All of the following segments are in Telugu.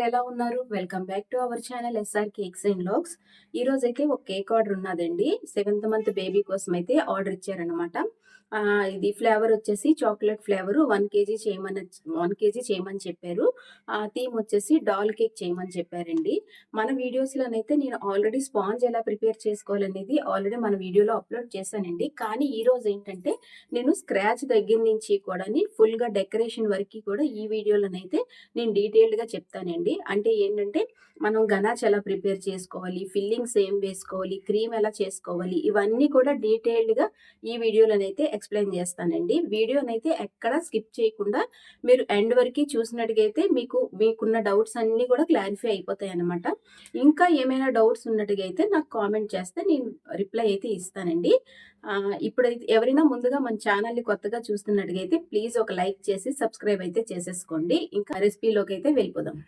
ఎలా ఉన్నారు? Welcome back to our channel SR cakes and vlogs. ఈరోజైతే ఒక కేక్ ఆర్డర్ ఉన్నదండి. 7th మంత్ బేబీ కోసం అయితే ఆర్డర్ ఇచ్చారనమాట. ఇది ఫ్లేవర్ వచ్చేసి చాక్లెట్ ఫ్లేవర్ 1 కేజీ చేయమని 1 కేజీ చేయమని చెప్పారు. థీమ్ వచ్చేసి డాల్ కేక్ చేయమని చెప్పారండి. మన వీడియోస్‌లోనైతే నేను ఆల్రెడీ స్పాంజ్ ఎలా ప్రిపేర్ చేసుకోవాలనేది ఆల్రెడీ మన వీడియోలో అప్లోడ్ చేశానండి. కానీ ఈరోజు ఏంటంటే నేను స్క్రాచ్ దగ్గర నుంచి కూడాని ఫుల్‌గా డెకరేషన్ వరకి కూడా ఈ వీడియోలోనైతే నేను డీటెయిల్డ్‌గా చెప్తానండి. అంటే ఏంటంటే మనం గనాచ్ ఎలా ప్రిపేర్ చేసుకోవాలి, ఫిల్లింగ్స్ ఏం వేసుకోవాలి, క్రీమ్ ఎలా చేసుకోవాలి, ఇవన్నీ కూడా డీటెయిల్డ్‌గా ఈ వీడియోలోనైతే ఎక్స్‌ప్లెయిన్ చేస్తానండి. వీడియోనైతే ఎక్కడ స్కిప్ చేయకుండా మీరు ఎండ్ వరకి చూసినట్టుగైతే మీకున్న డౌట్స్ అన్నీ కూడా క్లారిఫై అయిపోతాయన్నమాట. ఇంకా ఏమైనా డౌట్స్ ఉన్నట్టుగా అయితే నాకు కామెంట్ చేస్తే నేను రిప్లై అయితే ఇస్తానండి. ఇప్పుడైతే ఎవరైనా ముందుగా మన ఛానల్‌ని కొత్తగా చూస్తున్నట్టుగా అయితే ప్లీజ్ ఒక లైక్ చేసి సబ్స్క్రైబ్ అయితే చేసేసుకోండి. ఇంకా రెసిపీలోకి అయితే వెళ్ళిపోదాం.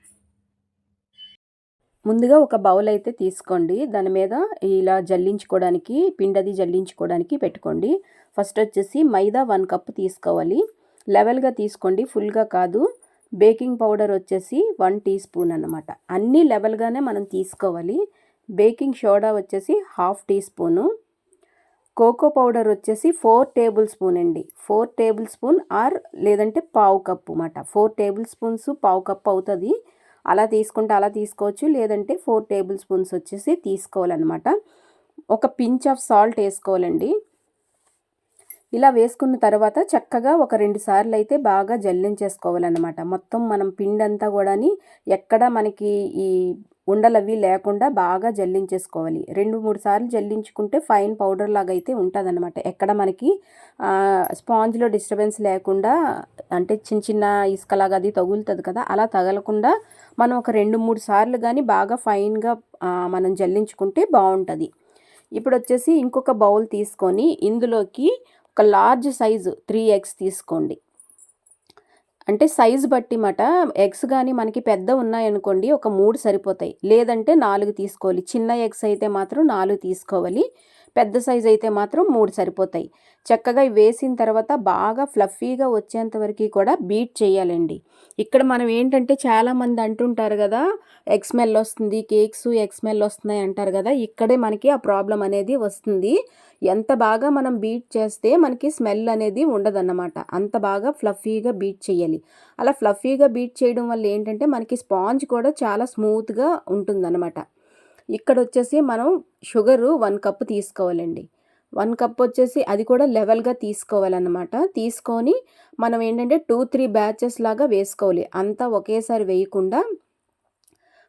ముందుగా ఒక బౌల్ అయితే తీసుకోండి. దాని మీద ఇలా జల్లించుకోవడానికి పిండది జల్లించుకోవడానికి పెట్టుకోండి. ఫస్ట్ వచ్చేసి మైదా 1 కప్ తీసుకోవాలి. లెవెల్గా తీసుకోండి, ఫుల్గా కాదు. బేకింగ్ పౌడర్ వచ్చేసి 1 టీ స్పూన్ అన్నమాట. అన్నీ లెవెల్గానే మనం తీసుకోవాలి. బేకింగ్ సోడా వచ్చేసి 1/2 టీ స్పూను. కోకో పౌడర్ వచ్చేసి 4 టేబుల్ స్పూన్ అండి. 4 టేబుల్ స్పూన్ ఆర్ లేదంటే పావు కప్పు మాట. 4 టేబుల్ స్పూన్స్ పావు కప్పు అవుతుంది. అలా తీసుకుంటే అలా తీసుకోవచ్చు, లేదంటే 4 టేబుల్ స్పూన్స్ వచ్చేసి తీసుకోవాలన్నమాట. ఒక పించ్ ఆఫ్ సాల్ట్ వేసుకోవాలండి. ఇలా వేసుకున్న తర్వాత చక్కగా ఒక 2 సార్లు అయితే బాగా జల్లించేసుకోవాలన్నమాట. మొత్తం మనం పిండంతా కూడాని ఎక్కడ మనకి ఈ ఉండలవి లేకుండా బాగా జల్లించేసుకోవాలి. 2-3 సార్లు జల్లించుకుంటే ఫైన్ పౌడర్ లాగా అయితే ఉంటుందన్నమాట. ఎక్కడ మనకి స్పాంజ్లో డిస్టర్బెన్స్ లేకుండా, అంటే చిన్న చిన్న ఇసుకలాగా అది తగులుతుంది కదా, అలా తగలకుండా మనం ఒక 2-3 సార్లు కానీ బాగా ఫైన్గా మనం జల్లించుకుంటే బాగుంటుంది. ఇప్పుడు వచ్చేసి ఇంకొక బౌల్ తీసుకొని ఇందులోకి ఒక లార్జ్ సైజు 3 ఎగ్స్ తీసుకోండి. అంటే సైజు బట్టి మాట. ఎగ్స్ కానీ మనకి పెద్ద ఉన్నాయనుకోండి ఒక 3 సరిపోతాయి, లేదంటే 4 తీసుకోవాలి. చిన్న ఎగ్స్ అయితే మాత్రం 4 తీసుకోవాలి, పెద్ద సైజు అయితే మాత్రం 3 సరిపోతాయి. చక్కగా వేసిన తర్వాత బాగా ఫ్లఫీగా వచ్చేంత వరకు కూడా బీట్ చేయాలండి. ఇక్కడ మనం ఏంటంటే చాలామంది అంటుంటారు కదా, ఎగ్ స్మెల్ వస్తుంది, కేక్స్ ఎగ్ స్మెల్ వస్తున్నాయి అంటారు కదా. ఇక్కడే మనకి ఆ ప్రాబ్లం అనేది వస్తుంది. ఎంత బాగా మనం బీట్ చేస్తే మనకి స్మెల్ అనేది ఉండదన్నమాట. అంత బాగా ఫ్లఫీగా బీట్ చేయాలి. అలా ఫ్లఫీగా బీట్ చేయడం వల్ల ఏంటంటే మనకి స్పాంజ్ కూడా చాలా స్మూత్గా ఉంటుందన్నమాట. ఇక్కడ వచ్చేసి మనం షుగరు 1 కప్ తీసుకోవాలండి. 1 కప్ వచ్చేసి అది కూడా లెవెల్గా తీసుకోవాలన్నమాట. తీసుకొని మనం ఏంటంటే 2-3 బ్యాచెస్ లాగా వేసుకోవాలి. అంతా ఒకేసారి వేయకుండా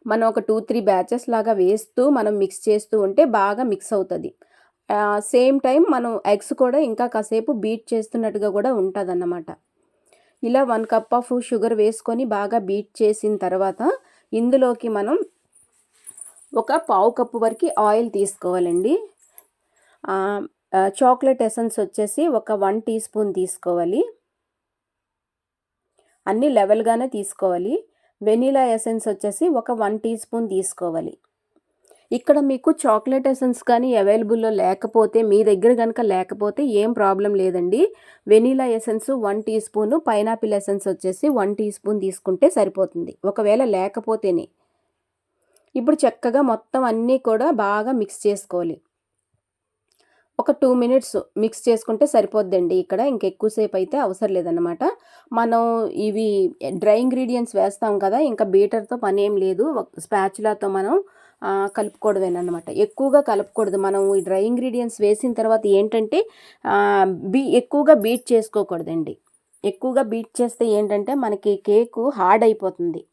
మనం ఒక 2-3 బ్యాచెస్ లాగా వేస్తూ మనం మిక్స్ చేస్తూ ఉంటే బాగా మిక్స్ అవుతుంది. సేమ్ టైం మనం ఎగ్స్ కూడా ఇంకా కాసేపు బీట్ చేస్తున్నట్టుగా కూడా ఉంటుందన్నమాట. ఇలా 1 కప్ ఆఫ్ షుగర్ వేసుకొని బాగా బీట్ చేసిన తర్వాత ఇందులోకి మనం ఒక పావు కప్పు వరకు ఆయిల్ తీసుకోవాలండి. చాక్లెట్ ఎసెన్స్ వచ్చేసి ఒక 1 టీ స్పూన్ తీసుకోవాలి. అన్నీ లెవెల్గానే తీసుకోవాలి. వెనీలా ఎసెన్స్ వచ్చేసి ఒక 1 టీ స్పూన్ తీసుకోవాలి. ఇక్కడ మీకు చాక్లెట్ ఎసెన్స్ కానీ అవైలబుల్లో లేకపోతే, మీ దగ్గర కనుక లేకపోతే ఏం ప్రాబ్లం లేదండి. Vanilla essence 1 teaspoon, pineapple essence వచ్చేసి 1 టీ స్పూన్ తీసుకుంటే సరిపోతుంది, ఒకవేళ లేకపోతేనే. ఇప్పుడు చక్కగా మొత్తం అన్నీ కూడా బాగా మిక్స్ చేసుకోవాలి. ఒక 2 మినిట్స్ మిక్స్ చేసుకుంటే సరిపోద్దండి. ఇక్కడ ఇంకెక్కువసేపు అయితే అవసరం లేదన్నమాట. మనం ఇవి డ్రై ఇంగ్రీడియంట్స్ వేస్తాం కదా, ఇంకా బీటర్తో పని ఏం లేదు. స్పాచులాతో మనం కలుపుకోవడమేనమాట. ఎక్కువగా కలపకూడదు. మనం ఈ డ్రై ఇంగ్రీడియంట్స్ వేసిన తర్వాత ఏంటంటే ఎక్కువగా బీట్ చేసుకోకూడదండి. ఎక్కువగా బీట్ చేస్తే ఏంటంటే మనకి కేకు హార్డ్ అయిపోతుంది.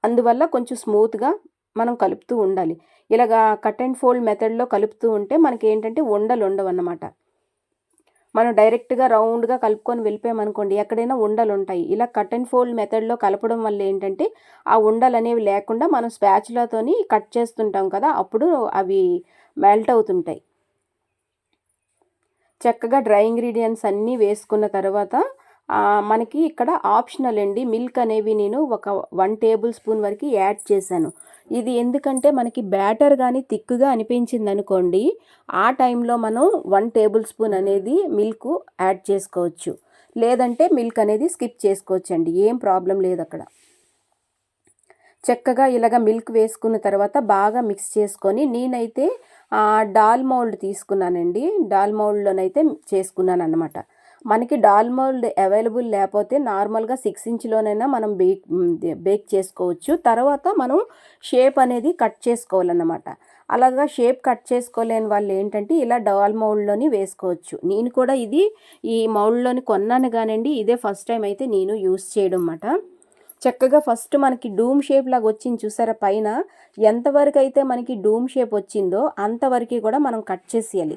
అందువల్ల కొంచెం స్మూత్గా మనం కలుపుతూ ఉండాలి. ఇలాగా కట్ అండ్ ఫోల్డ్ మెథడ్లో కలుపుతూ ఉంటే మనకి ఏంటంటే ఉండలు ఉండవన్నమాట. మనం డైరెక్ట్గా రౌండ్గా కలుపుకొని వెళ్ళిపోయామనుకోండి, ఎక్కడైనా ఉండలు ఉంటాయి. ఇలా కట్ అండ్ ఫోల్డ్ మెథడ్లో కలపడం వల్ల ఏంటంటే ఆ ఉండలు అనేవి లేకుండా మనం స్పాచులాతోని కట్ చేస్తుంటాం కదా, అప్పుడు అవి మెల్ట్ అవుతుంటాయి. చక్కగా డ్రై ఇంగ్రీడియంట్స్ అన్నీ వేసుకున్న తర్వాత మనకి ఇక్కడ ఆప్షనల్ అండి, మిల్క్ అనేవి నేను ఒక 1 టేబుల్ స్పూన్ వరకు యాడ్ చేశాను. ఇది ఎందుకంటే మనకి బ్యాటర్ కానీ థిక్గా అనిపించింది అనుకోండి, ఆ టైంలో మనం 1 టేబుల్ స్పూన్ అనేది మిల్క్ యాడ్ చేసుకోవచ్చు, లేదంటే మిల్క్ అనేది స్కిప్ చేసుకోవచ్చు అండి. ఏం ప్రాబ్లం లేదు అక్కడ. చక్కగా ఇలాగ మిల్క్ వేసుకున్న తర్వాత బాగా మిక్స్ చేసుకొని నేనైతే డాల్ మౌల్డ్ తీసుకున్నానండి. డాల్ మౌల్డ్లోనైతే చేసుకున్నాను అనమాట. మనకి డాల్ మౌల్డ్ అవైలబుల్ లేకపోతే నార్మల్గా 6 ఇంచ్లోనైనా మనం బేక్ చేసుకోవచ్చు. తర్వాత మనం షేప్ అనేది కట్ చేసుకోవాలన్నమాట. అలాగా షేప్ కట్ చేసుకోలేని వాళ్ళు ఏంటంటే ఇలా డాల్ మౌల్డ్లోని వేసుకోవచ్చు. నేను కూడా ఈ మౌల్డ్లోని కొన్నాను కానండి, ఇదే ఫస్ట్ టైం అయితే నేను యూస్ చేయడం అన్నమాట. చక్కగా ఫస్ట్ మనకి డూమ్ షేప్ లాగా వచ్చింది చూసారా పైన, ఎంతవరకు అయితే మనకి డూమ్ షేప్ వచ్చిందో అంతవరకు కూడా మనం కట్ చేసేయాలి.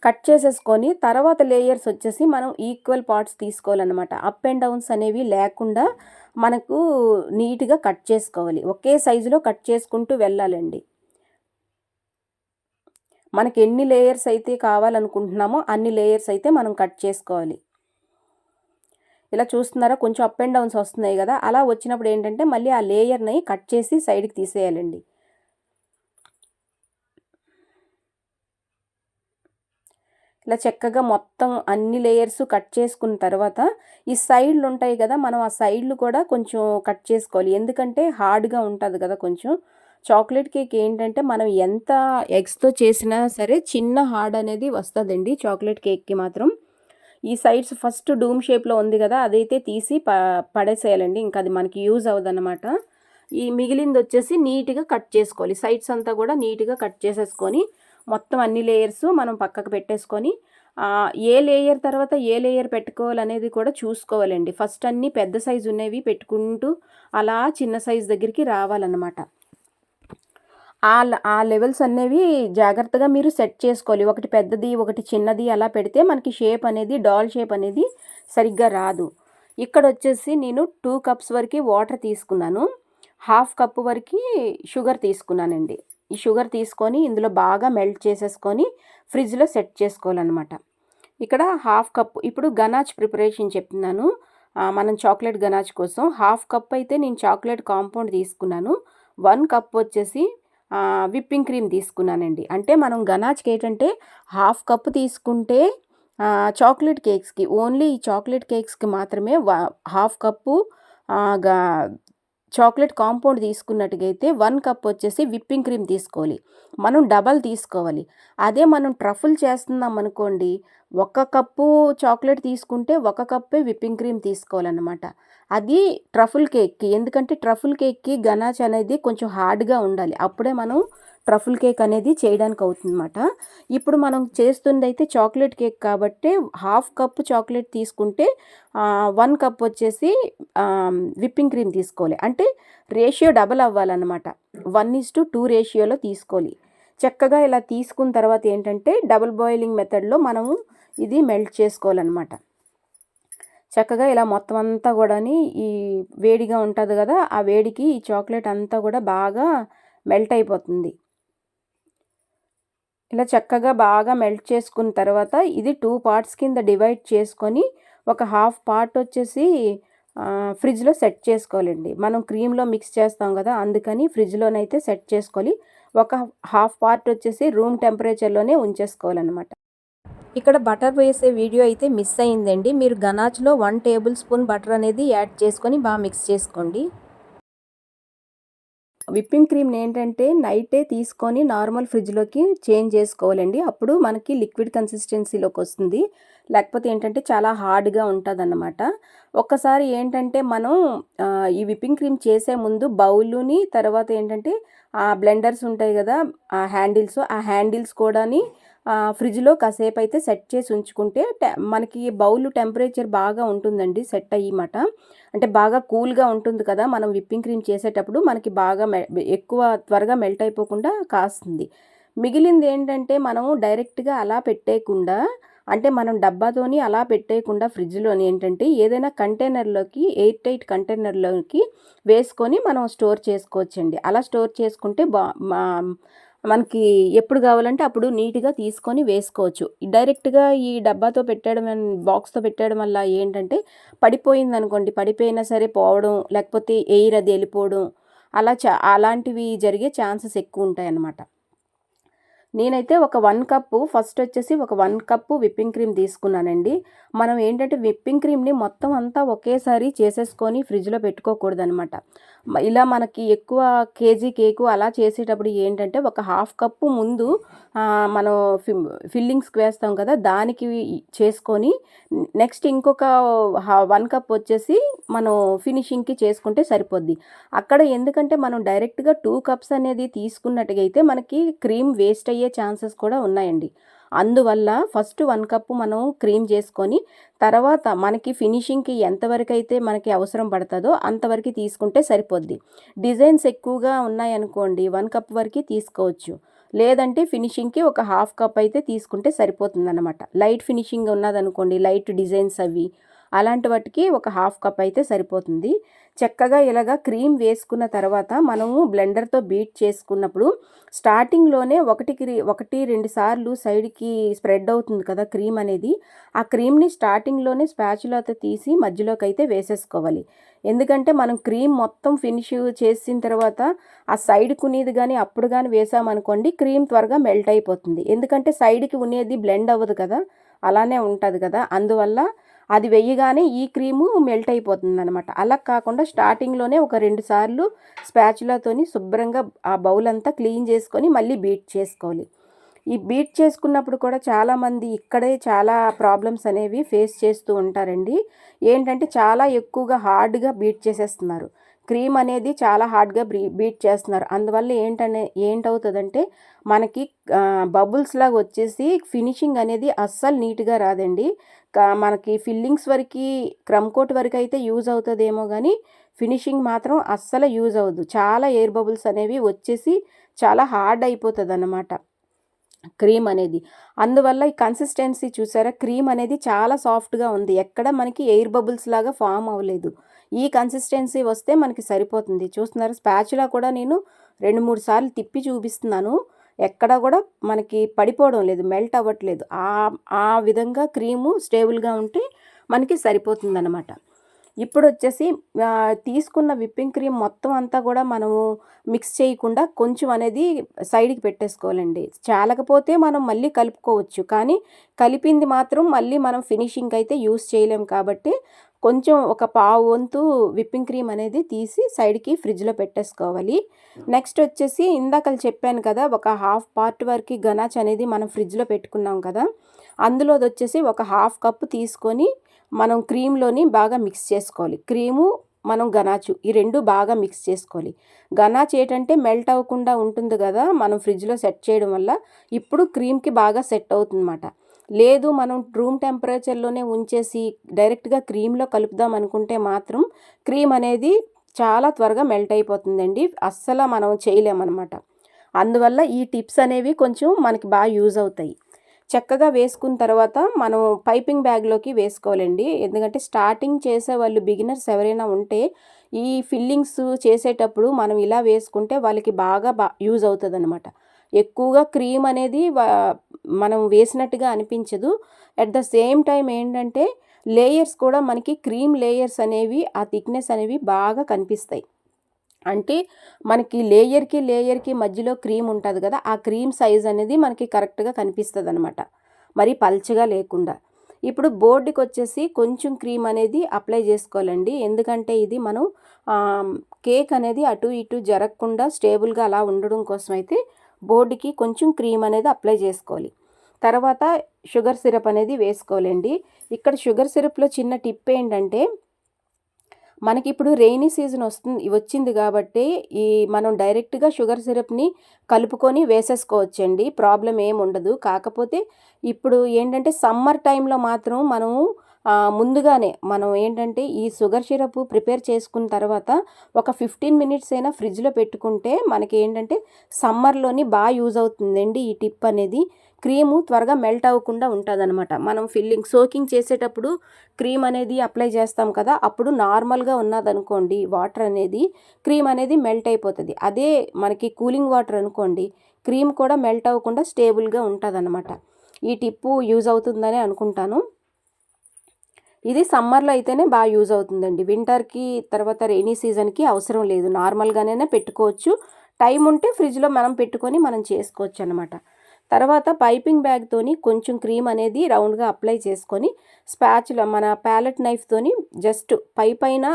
కట్ చేసేసుకొని తర్వాత లేయర్స్ వచ్చేసి మనం ఈక్వల్ పార్ట్స్ తీసుకోవాలన్నమాట. అప్ అండ్ డౌన్స్ అనేవి లేకుండా మనకు నీట్గా కట్ చేసుకోవాలి. ఒకే సైజులో కట్ చేసుకుంటూ వెళ్ళాలండి. మనకి ఎన్ని లేయర్స్ అయితే కావాలనుకుంటున్నామో అన్ని లేయర్స్ అయితే మనం కట్ చేసుకోవాలి. ఇలా చూస్తున్నారా కొంచెం అప్ అండ్ డౌన్స్ వస్తున్నాయి కదా, అలా వచ్చినప్పుడు ఏంటంటే మళ్ళీ ఆ లేయర్ని కట్ చేసి సైడ్కి తీసేయాలండి. ఇలా చక్కగా మొత్తం అన్ని లేయర్స్ కట్ చేసుకున్న తర్వాత ఈ సైడ్లు ఉంటాయి కదా, మనం ఆ సైడ్లు కూడా కొంచెం కట్ చేసుకోవాలి. ఎందుకంటే హార్డ్గా ఉంటుంది కదా కొంచెం. చాక్లెట్ కేక్ ఏంటంటే మనం ఎంత ఎగ్స్తో చేసినా సరే చిన్న హార్డ్ అనేది వస్తుందండి చాక్లెట్ కేక్కి మాత్రం. ఈ సైడ్స్ ఫస్ట్ డూమ్ షేప్లో ఉంది కదా, అదైతే తీసి పడేసేయాలండి. ఇంకా అది మనకి యూజ్ అవ్వదన్నమాట. ఈ మిగిలింది వచ్చేసి నీట్గా కట్ చేసుకోవాలి. సైడ్స్ అంతా కూడా నీట్గా కట్ చేసేసుకొని మొత్తం అన్ని లేయర్స్ మనం పక్కకు పెట్టేసుకొని ఏ లేయర్ తర్వాత ఏ లేయర్ పెట్టుకోవాలనేది కూడా చూసుకోవాలండి. ఫస్ట్ అన్నీ పెద్ద సైజు ఉన్నవి పెట్టుకుంటూ అలా చిన్న సైజు దగ్గరికి రావాలన్నమాట. ఆ లెవెల్స్ అనేవి జాగ్రత్తగా మీరు సెట్ చేసుకోవాలి. ఒకటి పెద్దది ఒకటి చిన్నది అలా పెడితే మనకి షేప్ అనేది డాల్ షేప్ అనేది సరిగ్గా రాదు. ఇక్కడ వచ్చేసి నేను 2 కప్స్ వరకు వాటర్ తీసుకున్నాను. 1/2 కప్పు వరకు షుగర్ తీసుకున్నానండి. ఈ షుగర్ తీసుకొని ఇందులో బాగా మెల్ట్ చేసేసుకొని ఫ్రిడ్జ్లో సెట్ చేసుకోవాలన్నమాట. ఇక్కడ 1/2 కప్పు ఇప్పుడు గనాచ్ ప్రిపరేషన్ చెప్తున్నాను. మనం చాక్లెట్ గనాచ్ కోసం 1/2 కప్ అయితే నేను చాక్లెట్ కాంపౌండ్ తీసుకున్నాను. 1 కప్ వచ్చేసి విప్పింగ్ క్రీమ్ తీసుకున్నానండి. అంటే మనం గనాచ్కి ఏంటంటే 1/2 కప్పు తీసుకుంటే చాక్లెట్ కేక్స్కి ఓన్లీ ఈ చాక్లెట్ కేక్స్కి మాత్రమే 1/2 కప్పు చాక్లెట్ కాంపౌండ్ తీసుకున్నట్టుగా అయితే 1 కప్ వచ్చేసి విప్పింగ్ క్రీమ్ తీసుకోవాలి. మనం డబల్ తీసుకోవాలి. అదే మనం ట్రఫుల్ చేస్తున్నాం అనుకోండి, 1 కప్పు చాక్లెట్ తీసుకుంటే 1 కప్పే విప్పింగ్ క్రీమ్ తీసుకోవాలన్నమాట. అది ట్రఫుల్ కేక్కి. ఎందుకంటే ట్రఫుల్ కేక్కి గనాచ్ అనేది కొంచెం హార్డ్గా ఉండాలి. అప్పుడే మనం ట్రఫుల్ కేక్ అనేది చేయడానికి అవుతుందన్నమాట. ఇప్పుడు మనం చేస్తుంది అయితే చాక్లెట్ కేక్ కాబట్టి 1/2 కప్పు చాక్లెట్ తీసుకుంటే 1 కప్ వచ్చేసి విప్పింగ్ క్రీమ్ తీసుకోవాలి. అంటే రేషియో డబల్ అవ్వాలన్నమాట. 1:2 రేషియోలో తీసుకోవాలి. చక్కగా ఇలా తీసుకున్న తర్వాత ఏంటంటే డబుల్ బాయిలింగ్ మెథడ్లో మనము ఇది మెల్ట్ చేసుకోవాలన్నమాట. చక్కగా ఇలా మొత్తం అంతా కూడాని ఈ వేడిగా ఉంటుంది కదా, ఆ వేడికి ఈ చాక్లెట్ అంతా కూడా బాగా మెల్ట్ అయిపోతుంది. ఇలా చక్కగా బాగా మెల్ట్ చేసుకున్న తర్వాత ఇది 2 పార్ట్స్ కింద డివైడ్ చేసుకొని ఒక 1/2 పార్ట్ వచ్చేసి ఫ్రిడ్జ్లో సెట్ చేసుకోవాలండి. మనం క్రీమ్లో మిక్స్ చేస్తాం కదా, అందుకని ఫ్రిడ్జ్లోనైతే సెట్ చేసుకోవాలి. ఒక 1/2 పార్ట్ వచ్చేసి రూమ్ టెంపరేచర్లోనే ఉంచేసుకోవాలన్నమాట. ఇక్కడ బటర్ వేసే వీడియో అయితే మిస్ అయిందండి. మీరు గనాచ్లో 1 టేబుల్ స్పూన్ బటర్ అనేది యాడ్ చేసుకొని బాగా మిక్స్ చేసుకోండి. విప్పింగ్ క్రీమ్ని ఏంటంటే నైటే తీసుకొని నార్మల్ ఫ్రిడ్జ్లోకి చేంజ్ చేసుకోవాలండి. అప్పుడు మనకి లిక్విడ్ కన్సిస్టెన్సీలోకి వస్తుంది. లేకపోతే ఏంటంటే చాలా హార్డ్గా ఉంటుందన్నమాట. ఒక్కసారి ఏంటంటే మనం ఈ విప్పింగ్ క్రీమ్ చేసే ముందు బౌలుని తర్వాత ఏంటంటే బ్లెండర్స్ ఉంటాయి కదా, ఆ హ్యాండిల్స్ కూడాని ఫ్రిడ్జ్లో కాసేపు అయితే సెట్ చేసి ఉంచుకుంటే మనకి బౌల్ టెంపరేచర్ బాగా ఉంటుందండి సెట్ అయ్యమాట. అంటే బాగా కూల్గా ఉంటుంది కదా, మనం విప్పింగ్ క్రీమ్ చేసేటప్పుడు మనకి బాగా ఎక్కువ త్వరగా మెల్ట్ అయిపోకుండా కాస్తుంది. మిగిలింది ఏంటంటే మనము డైరెక్ట్గా అలా పెట్టేయకుండా, అంటే మనం డబ్బాతోని అలా పెట్టేయకుండా ఫ్రిడ్జ్లోని ఏంటంటే ఏదైనా కంటైనర్లోకి ఎయిర్ టైట్ కంటైనర్లోకి వేసుకొని మనం స్టోర్ చేసుకోవచ్చండి. అలా స్టోర్ చేసుకుంటే మనకి ఎప్పుడు కావాలంటే అప్పుడు నీట్గా తీసుకొని వేసుకోవచ్చు. డైరెక్ట్గా ఈ డబ్బాతో పెట్టడం బాక్స్తో పెట్టడం వల్ల ఏంటంటే పడిపోయింది అనుకోండి, పడిపోయినా సరే పోవడం, లేకపోతే ఎయిర్ అది వెళ్ళిపోవడం, అలాంటివి జరిగే ఛాన్సెస్ ఎక్కువ ఉంటాయి అన్నమాట. నేనైతే ఒక 1 కప్పు ఫస్ట్ వచ్చేసి ఒక 1 కప్పు విప్పింగ్ క్రీమ్ తీసుకున్నానండి. మనం ఏంటంటే విప్పింగ్ క్రీమ్ని మొత్తం అంతా ఒకేసారి చేసేసుకొని ఫ్రిడ్జ్లో పెట్టుకోకూడదనమాట. ఇలా మనకి ఎక్కువ కేజీ కేకు అలా చేసేటప్పుడు ఏంటంటే ఒక హాఫ్ కప్పు ముందు మనం ఫిల్లింగ్స్కి వేస్తాం కదా, దానికి చేసుకొని నెక్స్ట్ ఇంకొక 1 కప్ వచ్చేసి మనం ఫినిషింగ్కి చేసుకుంటే సరిపోద్ది. అక్కడ ఎందుకంటే మనం డైరెక్ట్గా 2 కప్స్ అనేది తీసుకున్నట్టుగా అయితే మనకి క్రీమ్ వేస్ట్ అయ్యే ఛాన్సెస్ కూడా ఉన్నాయండి. అందువల్ల ఫస్ట్ 1 కప్పు మనం క్రీమ్ చేసుకొని తర్వాత మనకి ఫినిషింగ్కి ఎంతవరకైతే మనకి అవసరం పడుతుందో అంతవరకు తీసుకుంటే సరిపోద్ది. డిజైన్స్ ఎక్కువగా ఉన్నాయనుకోండి 1 కప్ వరకు తీసుకోవచ్చు. లేదంటే ఫినిషింగ్కి ఒక హాఫ్ కప్ అయితే తీసుకుంటే సరిపోతుందన్నమాట. లైట్ ఫినిషింగ్ ఉన్నదనుకోండి, లైట్ డిజైన్స్ అవి అలాంటి వాటికి ఒక హాఫ్ కప్ అయితే సరిపోతుంది. చక్కగా ఇలాగా క్రీమ్ వేసుకున్న తర్వాత మనము బ్లెండర్తో బీట్ చేసుకున్నప్పుడు స్టార్టింగ్లోనే 1-2 సార్లు సైడ్కి స్ప్రెడ్ అవుతుంది కదా క్రీమ్ అనేది. ఆ క్రీమ్ని స్టార్టింగ్లోనే స్పాచులాతో తీసి మధ్యలోకి అయితే వేసేసుకోవాలి. ఎందుకంటే మనం క్రీమ్ మొత్తం ఫినిష్ చేసిన తర్వాత ఆ సైడ్కి ఉన్నది కానీ అప్పుడు కానీ వేసామనుకోండి క్రీమ్ త్వరగా మెల్ట్ అయిపోతుంది. ఎందుకంటే సైడ్కి ఉన్నది బ్లెండ్ అవ్వదు కదా, అలానే ఉంటుంది కదా, అందువల్ల అది వెయ్యగానే ఈ క్రీము మెల్ట్ అయిపోతుంది అనమాట. అలా కాకుండా స్టార్టింగ్లోనే ఒక 2 సార్లు స్పాచులాతోని శుభ్రంగా ఆ బౌల్ అంతా క్లీన్ చేసుకొని మళ్ళీ బీట్ చేసుకోవాలి. ఈ బీట్ చేసుకున్నప్పుడు కూడా చాలామంది ఇక్కడే చాలా ప్రాబ్లమ్స్ అనేవి ఫేస్ చేస్తూ ఉంటారండి. ఏంటంటే చాలా ఎక్కువగా హార్డ్గా బీట్ చేసేస్తున్నారు. క్రీమ్ అనేది చాలా హార్డ్గా బీట్ చేస్తున్నారు. అందువల్ల ఏంటవుతుందంటే మనకి బబుల్స్ లాగా వచ్చేసి ఫినిషింగ్ అనేది అస్సలు నీట్గా రాదండి. మనకి ఫిల్లింగ్స్ వరకు క్రమ్ కోట్ వరకు అయితే యూజ్ అవుతుందేమో కానీ ఫినిషింగ్ మాత్రం అస్సలు యూజ్ అవ్వదు. చాలా ఎయిర్ బబుల్స్ అనేవి వచ్చేసి చాలా హార్డ్ అయిపోతుంది అన్నమాట క్రీమ్ అనేది. అందువల్ల ఈ కన్సిస్టెన్సీ చూసారా, క్రీమ్ అనేది చాలా సాఫ్ట్గా ఉంది, ఎక్కడ మనకి ఎయిర్ బబుల్స్ లాగా ఫామ్ అవ్వలేదు. ఈ కన్సిస్టెన్సీ వస్తే మనకి సరిపోతుంది. చూస్తున్నారు, స్పాచులా కూడా నేను 2-3 సార్లు తిప్పి చూపిస్తున్నాను, ఎక్కడ కూడా మనకి పడిపోవడం లేదు, మెల్ట్ అవ్వట్లేదు. ఆ విధంగా క్రీము స్టేబుల్గా ఉంటే మనకి సరిపోతుందన్నమాట. ఇప్పుడు వచ్చేసి తీసుకున్న విప్పింగ్ క్రీమ్ మొత్తం అంతా కూడా మనము మిక్స్ చేయకుండా కొంచెం అనేది సైడ్కి పెట్టేసుకోవాలండి. చాలకపోతే మనం మళ్ళీ కలుపుకోవచ్చు, కానీ కలిపింది మాత్రం మళ్ళీ మనం ఫినిషింగ్ అయితే యూస్ చేయలేము కాబట్టి కొంచెం ఒక పావు వంతు విప్పింగ్ క్రీమ్ అనేది తీసి సైడ్కి ఫ్రిడ్జ్లో పెట్టేసుకోవాలి. నెక్స్ట్ వచ్చేసి ఇందాక చెప్పాను కదా, ఒక హాఫ్ పార్ట్ వరకు గనాచ్ అనేది మనం ఫ్రిడ్జ్లో పెట్టుకున్నాం కదా, అందులోది వచ్చేసి ఒక హాఫ్ కప్పు తీసుకొని మనం క్రీమ్లోని బాగా మిక్స్ చేసుకోవాలి. క్రీము మనం గనాచు ఈ 2 బాగా మిక్స్ చేసుకోవాలి. గనాచ్ ఏంటంటే మెల్ట్ అవ్వకుండా ఉంటుంది కదా మనం ఫ్రిడ్జ్లో సెట్ చేయడం వల్ల, ఇప్పుడు క్రీమ్కి బాగా సెట్ అవుతుందన్నమాట. లేదు మనం రూమ్ టెంపరేచర్లోనే ఉంచేసి డైరెక్ట్గా క్రీమ్లో కలుపుదాం అనుకుంటే మాత్రం క్రీమ్ అనేది చాలా త్వరగా మెల్ట్ అయిపోతుందండి, అస్సలు మనం చేయలేమన్నమాట. అందువల్ల ఈ టిప్స్ అనేవి కొంచెం మనకి బాగా యూజ్ అవుతాయి. చక్కగా వేసుకున్న తర్వాత మనం పైపింగ్ బ్యాగ్లోకి వేసుకోవాలండి. ఎందుకంటే స్టార్టింగ్ చేసే వాళ్ళు బిగినర్స్ ఎవరైనా ఉంటే ఈ ఫిల్లింగ్స్ చేసేటప్పుడు మనం ఇలా వేసుకుంటే వాళ్ళకి బాగా యూజ్ అవుతుంది అనమాట. ఎక్కువగా క్రీమ్ అనేది మనం వేసినట్టుగా అనిపించదు. అట్ ద సేమ్ టైం ఏంటంటే లేయర్స్ కూడా మనకి క్రీమ్ లేయర్స్ అనేవి ఆ థిక్నెస్ అనేవి బాగా కనిపిస్తాయి. అంటే మనకి లేయర్కి మధ్యలో క్రీమ్ ఉంటుంది కదా, ఆ క్రీమ్ సైజ్ అనేది మనకి కరెక్ట్గా కనిపిస్తుంది అనమాట, మరి పల్చగా లేకుండా. ఇప్పుడు బోర్డుకి వచ్చేసి కొంచెం క్రీమ్ అనేది అప్లై చేసుకోవాలండి. ఎందుకంటే ఇది మనం కేక్ అనేది అటు ఇటు జరగకుండా స్టేబుల్గా అలా ఉండడం కోసం అయితే బోర్డుకి కొంచెం క్రీమ్ అనేది అప్లై చేసుకోవాలి. తర్వాత షుగర్ సిరప్ అనేది వేసుకోవాలండి. ఇక్కడ షుగర్ సిరప్లో చిన్న టిప్ ఏంటంటే మనకి ఇప్పుడు రెయినీ సీజన్ వచ్చింది కాబట్టి మనం డైరెక్ట్గా షుగర్ సిరప్ని కలుపుకొని వేసేసుకోవచ్చండి, ప్రాబ్లం ఏమి ఉండదు. కాకపోతే ఇప్పుడు ఏంటంటే సమ్మర్ టైంలో మాత్రం మనము ముందుగానే మనం ఏంటంటే ఈ షుగర్ సిరప్ ప్రిపేర్ చేసుకున్న తర్వాత ఒక 15 మినిట్స్ అయినా ఫ్రిడ్జ్లో పెట్టుకుంటే మనకి ఏంటంటే సమ్మర్లోని బాగా యూజ్ అవుతుందండి ఈ టిప్ అనేది. క్రీము త్వరగా మెల్ట్ అవ్వకుండా ఉంటుందన్నమాట. మనం సోకింగ్ చేసేటప్పుడు క్రీమ్ అనేది అప్లై చేస్తాం కదా, అప్పుడు నార్మల్గా ఉన్నదనుకోండి వాటర్ అనేది క్రీమ్ అనేది మెల్ట్ అయిపోతుంది. అదే మనకి కూలింగ్ వాటర్ అనుకోండి క్రీమ్ కూడా మెల్ట్ అవ్వకుండా స్టేబుల్గా ఉంటుందన్నమాట. ఈ టిప్పు యూజ్ అవుతుందని అనుకుంటాను. ఇది సమ్మర్లో అయితేనే బాగా యూజ్ అవుతుందండి, వింటర్కి తర్వాత రెయినీ సీజన్కి అవసరం లేదు, నార్మల్గానే పెట్టుకోవచ్చు. టైం ఉంటే ఫ్రిడ్జ్లో మనం పెట్టుకొని మనం చేసుకోవచ్చు అనమాట. తర్వాత పైపింగ్ బ్యాగ్తోని కొంచెం క్రీమ్ అనేది రౌండ్గా అప్లై చేసుకొని మన ప్యాలెట్ నైఫ్తోని జస్ట్ పైన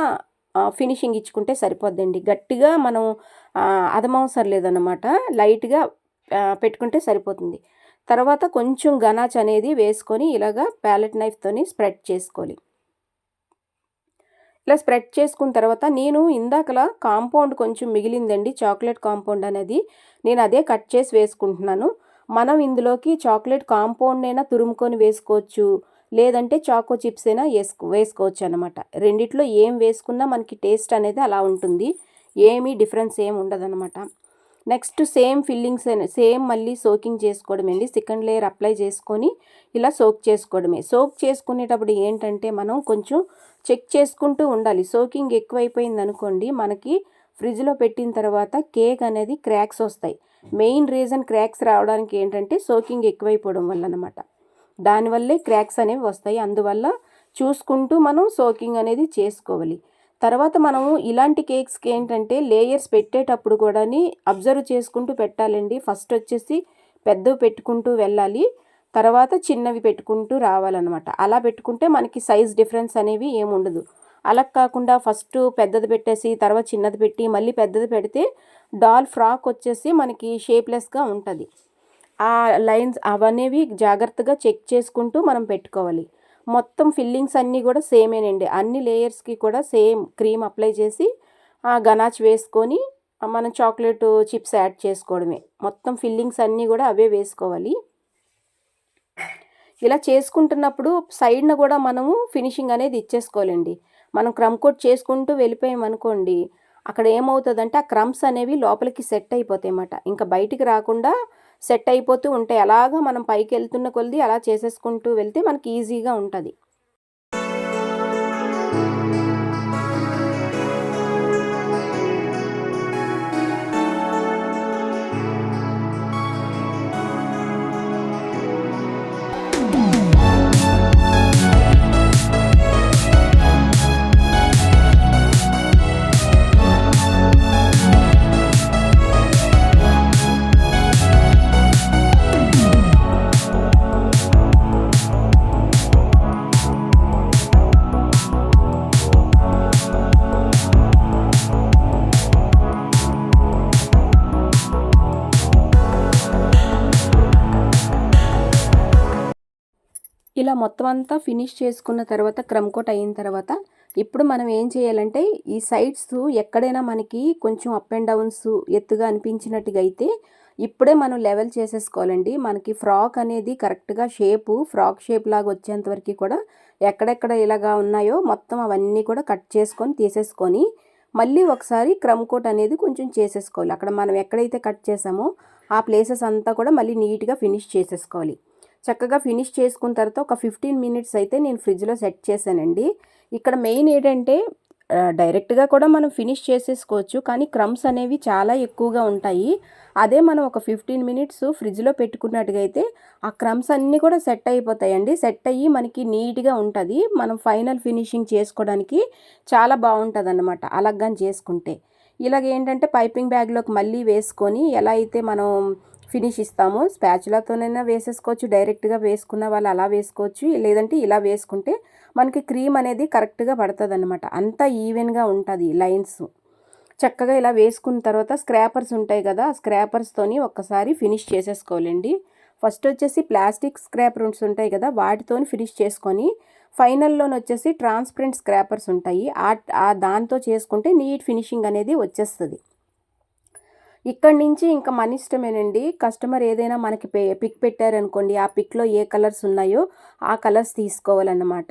ఫినిషింగ్ ఇచ్చుకుంటే సరిపోద్దండి. గట్టిగా మనం అదమవసరం లేదన్నమాట. లైట్‌గా పెట్టుకుంటే సరిపోతుంది. తర్వాత కొంచెం గనాచ్ అనేది వేసుకొని ఇలాగా ప్యాలెట్ నైఫ్‌తోని స్ప్రెడ్ చేసుకోవాలి. ఇలా స్ప్రెడ్ చేసుకున్న తర్వాత నేను ఇందాకలా కాంపౌండ్ కొంచెం మిగిలిందండి, చాక్లెట్ కాంపౌండ్ అనేది. నేను అదే కట్ చేసి వేసుకుంటున్నాను. మనం ఇందులోకి చాక్లెట్ కాంపౌండ్నైనా తురుముకొని వేసుకోవచ్చు, లేదంటే చాకో చిప్స్ అయినా వేసుకోవచ్చు అనమాట. రెండిట్లో ఏం వేసుకున్నా మనకి టేస్ట్ అనేది అలా ఉంటుంది. ఏమీ డిఫరెన్స్ ఏమి ఉండదనమాట. నెక్స్ట్ సేమ్ ఫిల్లింగ్స్ సేమ్ మళ్ళీ సోకింగ్ చేసుకోవడమే అండి. సెకండ్ లేయర్ అప్లై చేసుకొని ఇలా సోక్ చేసుకోవడమే. సోక్ చేసుకునేటప్పుడు ఏంటంటే మనం కొంచెం చెక్ చేసుకుంటూ ఉండాలి. సోకింగ్ ఎక్కువైపోయింది అనుకోండి, మనకి ఫ్రిడ్జ్లో పెట్టిన తర్వాత కేక్ అనేది క్రాక్స్ వస్తాయి. మెయిన్ రీజన్ క్రాక్స్ రావడానికి ఏంటంటే సోకింగ్ ఎక్కువైపోవడం వల్ల అనమాట. దానివల్లే క్రాక్స్ అనేవి వస్తాయి. అందువల్ల చూసుకుంటూ మనం సోకింగ్ అనేది చేసుకోవాలి. తర్వాత మనము ఇలాంటి కేక్స్కి ఏంటంటే లేయర్స్ పెట్టేటప్పుడు కూడా అబ్జర్వ్ చేసుకుంటూ పెట్టాలండి. ఫస్ట్ వచ్చేసి పెద్దవి పెట్టుకుంటూ వెళ్ళాలి, తర్వాత చిన్నవి పెట్టుకుంటూ రావాలన్నమాట. అలా పెట్టుకుంటే మనకి సైజ్ డిఫరెన్స్ అనేవి ఏముండదు. అలా కాకుండా ఫస్ట్ పెద్దది పెట్టేసి తర్వాత చిన్నది పెట్టి మళ్ళీ పెద్దది పెడితే డాల్ ఫ్రాక్ వచ్చేసి మనకి షేప్లెస్గా ఉంటుంది. ఆ లైన్స్ అవనేవి జాగ్రత్తగా చెక్ చేసుకుంటూ మనం పెట్టుకోవాలి. మొత్తం ఫిల్లింగ్స్ అన్నీ కూడా సేమేనండి. అన్ని లేయర్స్కి కూడా సేమ్ క్రీమ్ అప్లై చేసి గనాచ్ వేసుకొని మనం చాక్లెట్ చిప్స్ యాడ్ చేసుకోవడమే. మొత్తం ఫిల్లింగ్స్ అన్నీ కూడా అవే వేసుకోవాలి. ఇలా చేసుకుంటున్నప్పుడు సైడ్న కూడా మనము ఫినిషింగ్ అనేది ఇచ్చేసుకోవాలండి. మనం క్రమ్ కోట్ చేసుకుంటూ వెళ్ళిపోయామనుకోండి, అక్కడ ఏమవుతుందంటే ఆ క్రమ్స్ అనేవి లోపలికి సెట్ అయిపోతాయి అన్నమాట. ఇంకా బయటికి రాకుండా సెట్ అయిపోతూ ఉంటాయి. అలాగా మనం పైకి వెళ్తున్న కొలది అలా చేసేసుకుంటూ వెళ్తే మనకి ఈజీగా ఉంటుంది. ఇలా మొత్తం అంతా ఫినిష్ చేసుకున్న తర్వాత క్రమ్ కోట్ అయిన తర్వాత ఇప్పుడు మనం ఏం చేయాలంటే ఈ సైడ్స్ ఎక్కడైనా మనకి కొంచెం అప్ అండ్ డౌన్స్ ఎత్తుగా అనిపించినట్టుగా అయితే ఇప్పుడే మనం లెవెల్ చేసేసుకోవాలండి. మనకి ఫ్రాక్ అనేది కరెక్ట్గా ఫ్రాక్ షేప్ లాగా వచ్చేంత వరకు కూడా ఎక్కడెక్కడ ఇలాగా ఉన్నాయో మొత్తం అవన్నీ కూడా కట్ చేసుకొని తీసేసుకొని మళ్ళీ ఒకసారి క్రమ్ కోట్ అనేది కొంచెం చేసేసుకోవాలి. అక్కడ మనం ఎక్కడైతే కట్ చేసామో ఆ ప్లేసెస్ అంతా కూడా మళ్ళీ నీట్గా ఫినిష్ చేసేసుకోవాలి. చక్కగా ఫినిష్ చేసుకున్న తర్వాత ఒక 15 మినిట్స్ అయితే నేను ఫ్రిడ్జ్లో సెట్ చేశానండి. ఇక్కడ మెయిన్ ఏంటంటే డైరెక్ట్గా కూడా మనం ఫినిష్ చేసేసుకోవచ్చు, కానీ క్రమ్స్ అనేవి చాలా ఎక్కువగా ఉంటాయి. అదే మనం ఒక 15 మినిట్స్ ఫ్రిడ్జ్లో పెట్టుకున్నట్టుగా అయితే ఆ క్రమ్స్ అన్నీ కూడా సెట్ అయిపోతాయండి. సెట్ అయ్యి మనకి నీట్గా ఉంటుంది. మనం ఫైనల్ ఫినిషింగ్ చేసుకోవడానికి చాలా బాగుంటుంది అన్నమాట అలాగని చేసుకుంటే. ఇలాగ ఏంటంటే పైపింగ్ బ్యాగ్లోకి మళ్ళీ వేసుకొని ఎలా అయితే మనం ఫినిష్ ఇస్తాము, స్పాచులాతోనైనా వేసేసుకోవచ్చు, డైరెక్ట్గా వేసుకున్న వాళ్ళు అలా వేసుకోవచ్చు, లేదంటే ఇలా వేసుకుంటే మనకి క్రీమ్ అనేది కరెక్ట్గా పడుతుంది అనమాట. అంతా ఈవెన్గా ఉంటుంది లైన్స్. చక్కగా ఇలా వేసుకున్న తర్వాత స్క్రాపర్స్ ఉంటాయి కదా, ఆ స్క్రాపర్స్తోని ఒక్కసారి ఫినిష్ చేసేసుకోవాలండి. ఫస్ట్ వచ్చేసి ప్లాస్టిక్ స్క్రాపర్స్ ఉంటాయి కదా, వాటితోని ఫినిష్ చేసుకొని ఫైనల్లోని వచ్చేసి ట్రాన్స్పరెంట్ స్క్రాపర్స్ ఉంటాయి, దాంతో చేసుకుంటే నీట్ ఫినిషింగ్ అనేది వచ్చేస్తుంది. ఇక్కడి నుంచి ఇంకా మన ఇష్టమేనండి. కస్టమర్ ఏదైనా మనకి పిక్ పెట్టారనుకోండి, ఆ పిక్లో ఏ కలర్స్ ఉన్నాయో ఆ కలర్స్ తీసుకోవాలన్నమాట.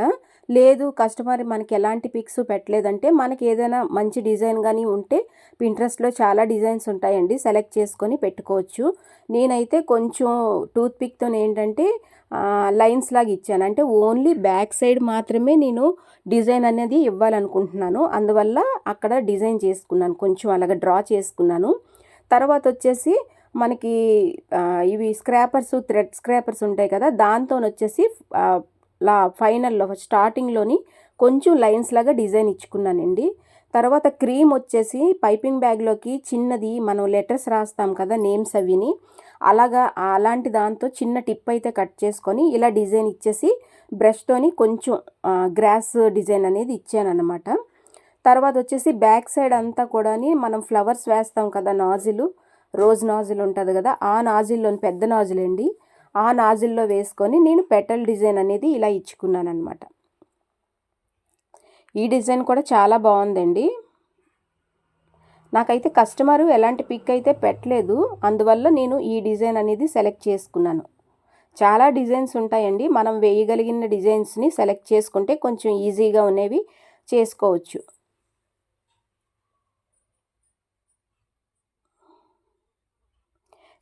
లేదు కస్టమర్ మనకి ఎలాంటి పిక్స్ పెట్టలేదంటే మనకి ఏదైనా మంచి డిజైన్ కానీ ఉంటే పింట్రెస్ట్లో చాలా డిజైన్స్ ఉంటాయండి, సెలెక్ట్ చేసుకొని పెట్టుకోవచ్చు. నేనైతే కొంచెం టూత్ పిక్తో ఏంటంటే లైన్స్ లాగా ఇచ్చాను, అంటే ఓన్లీ బ్యాక్ సైడ్ మాత్రమే నేను డిజైన్ అనేది ఇవ్వాలనుకుంటున్నాను. అందువల్ల అక్కడ డిజైన్ చేసుకున్నాను, కొంచెం అలాగ డ్రా చేసుకున్నాను. తర్వాత వచ్చేసి మనకి ఇవి థ్రెడ్ స్క్రాపర్స్ ఉంటాయి కదా, దాంతో వచ్చేసి ఫైనల్లో స్టార్టింగ్లోని కొంచెం లైన్స్ లాగా డిజైన్ ఇచ్చుకున్నానండి. తర్వాత క్రీమ్ వచ్చేసి పైపింగ్ బ్యాగ్లోకి చిన్నది మనం లెటర్స్ రాస్తాం కదా, నేమ్స్ అవిని అలాంటి దాంతో చిన్న టిప్ అయితే కట్ చేసుకొని ఇలా డిజైన్ ఇచ్చేసి బ్రష్తోని కొంచెం గ్రాస్ డిజైన్ అనేది ఇచ్చాను అనమాట. తర్వాత వచ్చేసి బ్యాక్ సైడ్ అంతా కూడా మనం ఫ్లవర్స్ వేస్తాం కదా, నాజిల్, రోజ్ నాజిల్ ఉంటుంది కదా, ఆ నాజిల్లోని పెద్ద నాజిల్ అండి, ఆ నాజిల్లో వేసుకొని నేను పెటల్ డిజైన్ అనేది ఇలా ఇచ్చుకున్నాను అనమాట. ఈ డిజైన్ కూడా చాలా బాగుందండి. నాకైతే కస్టమరు ఎలాంటి పిక్ అయితే పెట్టలేదు, అందువల్ల నేను ఈ డిజైన్ అనేది సెలెక్ట్ చేసుకున్నాను. చాలా డిజైన్స్ ఉంటాయండి, మనం వేయగలిగిన డిజైన్స్ని సెలెక్ట్ చేసుకుంటే కొంచెం ఈజీగా ఉన్నవి చేసుకోవచ్చు.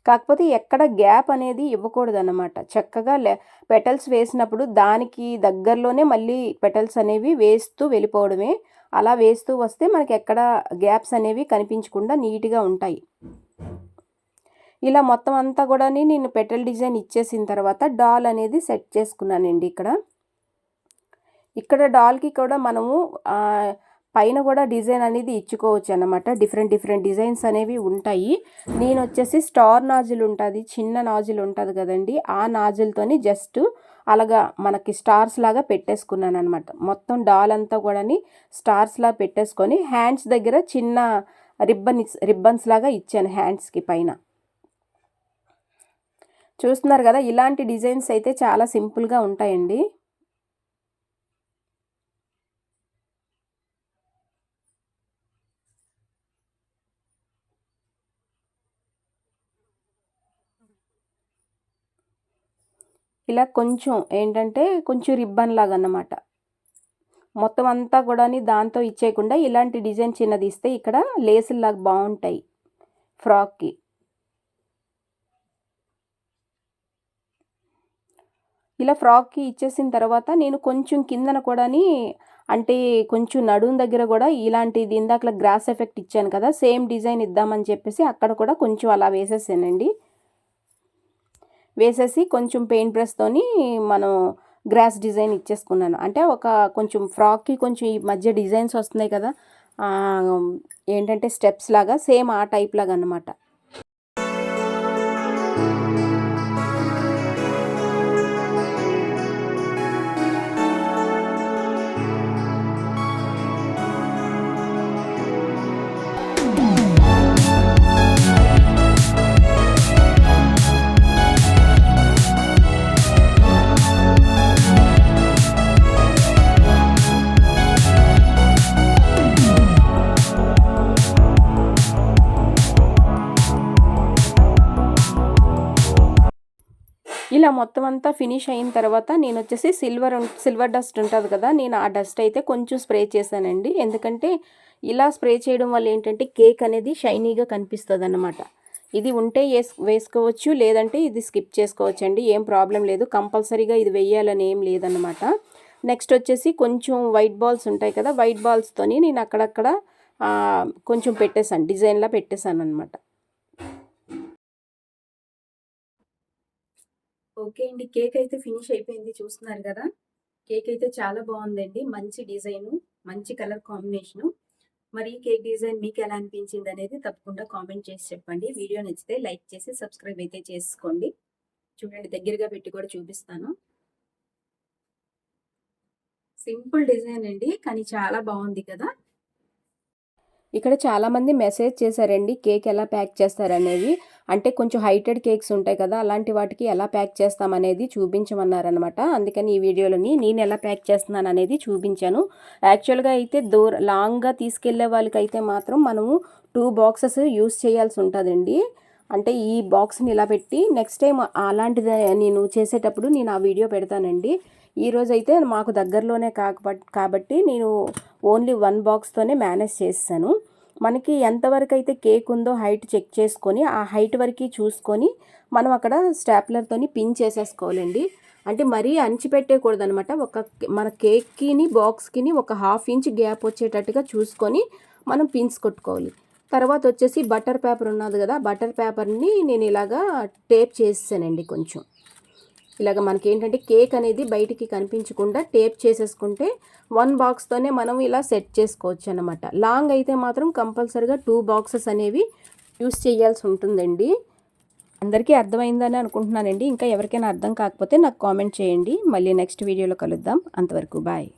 కాకపోతే ఎక్కడ గ్యాప్ అనేది ఇవ్వకూడదు అన్నమాట. చక్కగా పెటల్స్ వేసినప్పుడు దానికి దగ్గరలోనే మళ్ళీ పెటల్స్ అనేవి వేస్తూ వెళ్ళిపోవడమే. అలా వేస్తూ వస్తే మనకి ఎక్కడ గ్యాప్స్ అనేవి కనిపించకుండా నీట్గా ఉంటాయి. ఇలా మొత్తం అంతా కూడా నేను పెటల్ డిజైన్ ఇచ్చేసిన తర్వాత డాల్ అనేది సెట్ చేసుకున్నానండి. ఇక్కడ డాల్కి కూడా మనము పైన కూడా డిజైన్ అనేది ఇచ్చుకోవచ్చు అన్నమాట. డిఫరెంట్ డిజైన్స్ అనేవి ఉంటాయి. నేను వచ్చేసి స్టార్ నాజిల్ ఉంటుంది, చిన్న నాజిల్ ఉంటుంది కదండి, ఆ నాజిల్తోని జస్ట్ అలాగా మనకి స్టార్స్ లాగా పెట్టేసుకున్నాను అనమాట. మొత్తం డాల్ అంతా కూడా స్టార్స్ లాగా పెట్టేసుకొని హ్యాండ్స్ దగ్గర చిన్న రిబ్బన్స్ లాగా ఇచ్చాను హ్యాండ్స్కి పైన. చూస్తున్నారు కదా, ఇలాంటి డిజైన్స్ అయితే చాలా సింపుల్గా ఉంటాయండి. ఇలా కొంచెం ఏంటంటే కొంచెం రిబ్బన్ లాగా అన్నమాట. మొత్తం అంతా కూడా దాంతో ఇచ్చేయకుండా ఇలాంటి డిజైన్ చిన్నది ఇస్తే ఇక్కడ లేసుల్లాగా బాగుంటాయి ఫ్రాక్కి. ఇలా ఫ్రాక్కి ఇచ్చేసిన తర్వాత నేను కొంచెం కిందన కూడా అంటే కొంచెం నడుం దగ్గర కూడా ఇలాంటిది ఇందాక గ్రాస్ ఎఫెక్ట్ ఇచ్చాను కదా, సేమ్ డిజైన్ ఇద్దామని చెప్పేసి అక్కడ కూడా కొంచెం అలా వేసేసానండి. వేసేసి కొంచెం పెయింట్ బ్రష్తోని మనం గ్రాస్ డిజైన్ ఇచ్చేసుకున్నాను. అంటే ఒక కొంచెం ఫ్రాక్కి కొంచెం ఈ మధ్య డిజైన్స్ వస్తున్నాయి కదా, ఏంటంటే స్టెప్స్ లాగా, సేమ్ ఆ టైప్ లాగా అన్నమాట. ఇలా మొత్తం అంతా ఫినిష్ అయిన తర్వాత నేను వచ్చేసి సిల్వర్ డస్ట్ ఉంటుంది కదా, నేను ఆ డస్ట్ అయితే కొంచెం స్ప్రే చేశానండి. ఎందుకంటే ఇలా స్ప్రే చేయడం వల్ల ఏంటంటే కేక్ అనేది షైనీగా కనిపిస్తుంది అన్నమాట. ఇది ఉంటే వేసుకోవచ్చు, లేదంటే ఇది స్కిప్ చేసుకోవచ్చు అండి, ఏం ప్రాబ్లం లేదు. కంపల్సరీగా ఇది వేయాలని ఏం లేదన్నమాట. నెక్స్ట్ వచ్చేసి కొంచెం వైట్ బాల్స్ ఉంటాయి కదా, వైట్ బాల్స్తోని నేను అక్కడక్కడ కొంచెం పెట్టేశాను, డిజైన్లా పెట్టేశాను అనమాట. ఓకే అండి, కేక్ అయితే ఫినిష్ అయిపోయింది, చూస్తున్నారు కదా. కేక్ అయితే చాలా బాగుందండి, మంచి డిజైను, మంచి కలర్ కాంబినేషను. మరి ఈ కేక్ డిజైన్ మీకు ఎలా అనిపించింది అనేది తప్పకుండా కామెంట్ చేసి చెప్పండి. వీడియో నచ్చితే లైక్ చేసి సబ్స్క్రైబ్ అయితే చేసుకోండి. చూడండి, దగ్గరగా పెట్టి కూడా చూపిస్తాను. సింపుల్ డిజైన్ అండి, కానీ చాలా బాగుంది కదా. ఇక్కడ చాలామంది మెసేజ్ చేశారండి, కేక్ ఎలా ప్యాక్ చేస్తారనేది. అంటే కొంచెం హైటెడ్ కేక్స్ ఉంటాయి కదా, అలాంటి వాటికి ఎలా ప్యాక్ చేస్తామనేది చూపించమన్నారనమాట. అందుకని ఈ వీడియోలోని నేను ఎలా ప్యాక్ చేస్తున్నాను అనేది చూపించాను. యాక్చువల్గా అయితే లాంగ్గా తీసుకెళ్లే వాళ్ళకైతే మాత్రం మనము 2 బాక్సెస్ యూస్ చేయాల్సి ఉంటుందండి. అంటే ఈ బాక్స్ని ఇలా పెట్టి నెక్స్ట్ టైం అలాంటిది నేను చేసేటప్పుడు నేను ఆ వీడియో పెడతానండి. ఈరోజైతే మాకు దగ్గరలోనే కాబట్టి నేను ఓన్లీ 1 బాక్స్తోనే మేనేజ్ చేస్తాను. మనకి ఎంతవరకు అయితే కేక్ ఉందో హైట్ చెక్ చేసుకొని ఆ హైట్ వరకు చూసుకొని మనం అక్కడ స్టాప్లర్తోని పిన్ చేసేసుకోవాలండి. అంటే మరీ అణిచిపెట్టేయకూడదు అనమాట. మన కేక్కిని బాక్స్కిని ఒక 1/2 ఇంచ్ గ్యాప్ వచ్చేటట్టుగా చూసుకొని మనం పిన్స్ కొట్టుకోవాలి. తర్వాత వచ్చేసి బటర్ పేపర్ ఉన్నది కదా, బటర్ పేపర్ని నేను ఇలాగా టేప్ చేసానండి. కొంచెం ఇలాగ మనకి ఏంటంటే కేక్ అనేది బయటికి కనిపించకుండా టేప్ చేసేసుకుంటే 1 బాక్స్తోనే మనం ఇలా సెట్ చేసుకోవచ్చు అనమాట. లాంగ్ అయితే మాత్రం కంపల్సరీగా 2 బాక్సెస్ అనేవి యూస్ చేయాల్సి ఉంటుందండి. అందరికీ అర్థమైందని అనుకుంటున్నానండి. ఇంకా ఎవరికైనా అర్థం కాకపోతే నాకు కామెంట్ చేయండి. మళ్ళీ నెక్స్ట్ వీడియోలో కలుద్దాం. అంతవరకు బాయ్.